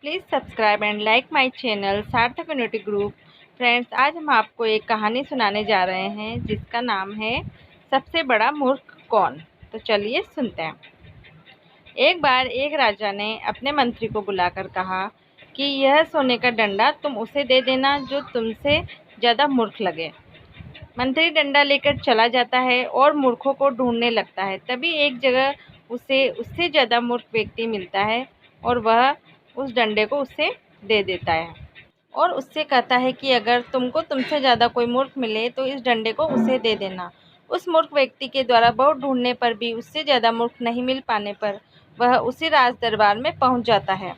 Please subscribe and like my channel सार्थक community group. Friends, आज हम आपको एक कहानी सुनाने जा रहे हैं जिसका नाम है सबसे बड़ा मूर्ख कौन। तो चलिए सुनते हैं। एक बार एक राजा ने अपने मंत्री को बुलाकर कहा कि यह सोने का डंडा तुम उसे दे देना जो तुमसे ज़्यादा मूर्ख लगे। मंत्री डंडा लेकर चला जाता है और मूर्खों को ढूंढने लगता है। तभी एक जगह उसे उससे ज़्यादा मूर्ख व्यक्ति मिलता है और वह उस डंडे को उसे दे देता है और उससे कहता है कि अगर तुमको तुमसे ज़्यादा कोई मूर्ख मिले तो इस डंडे को उसे दे देना। उस मूर्ख व्यक्ति के द्वारा बहुत ढूंढने पर भी उससे ज़्यादा मूर्ख नहीं मिल पाने पर वह उसी राज दरबार में पहुंच जाता है।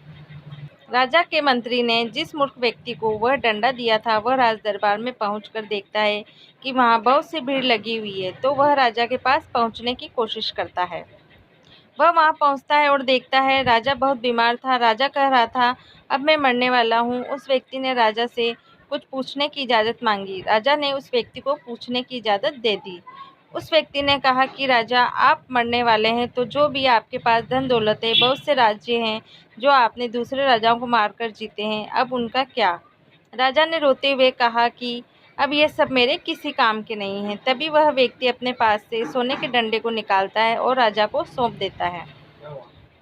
राजा के मंत्री ने जिस मूर्ख व्यक्ति को वह डंडा दिया था वह राज दरबार में पहुंचकर देखता है कि वहां बहुत सी भीड़ लगी हुई है, तो वह राजा के पास पहुंचने की कोशिश करता है। वह वहां पहुंचता है और देखता है राजा बहुत बीमार था। राजा कह रहा था, अब मैं मरने वाला हूं। उस व्यक्ति ने राजा से कुछ पूछने की इजाज़त मांगी। राजा ने उस व्यक्ति को पूछने की इजाज़त दे दी। उस व्यक्ति ने कहा कि राजा, आप मरने वाले हैं तो जो भी आपके पास धन दौलत है, बहुत से राज्य हैं जो आपने दूसरे राजाओं को मारकर जीते हैं, अब उनका क्या। राजा ने रोते हुए कहा कि अब ये सब मेरे किसी काम के नहीं हैं। तभी वह व्यक्ति अपने पास से सोने के डंडे को निकालता है और राजा को सौंप देता है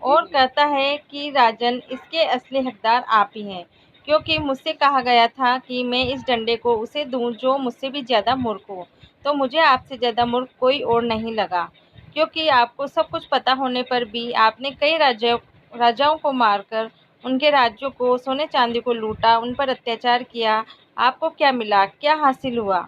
और कहता है कि राजन, इसके असली हकदार आप ही हैं, क्योंकि मुझसे कहा गया था कि मैं इस डंडे को उसे दूं जो मुझसे भी ज़्यादा मूर्ख हो। तो मुझे आपसे ज़्यादा मूर्ख कोई और नहीं लगा, क्योंकि आपको सब कुछ पता होने पर भी आपने कई राजाओं को मारकर उनके राज्यों को, सोने चांदी को लूटा, उन पर अत्याचार किया। आपको क्या मिला, क्या हासिल हुआ?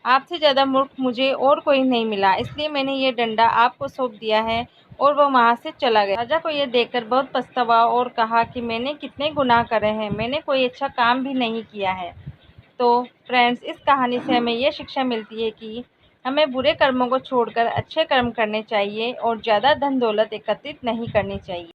आपसे ज़्यादा मूर्ख मुझे और कोई नहीं मिला, इसलिए मैंने ये डंडा आपको सौंप दिया है। और वह वहाँ से चला गया। राजा को यह देखकर बहुत पछतावा और कहा कि मैंने कितने गुनाह करे हैं, मैंने कोई अच्छा काम भी नहीं किया है। तो फ्रेंड्स, इस कहानी से हमें यह शिक्षा मिलती है कि हमें बुरे कर्मों को छोड़कर अच्छे कर्म करने चाहिए और ज़्यादा धन दौलत एकत्रित नहीं करनी चाहिए।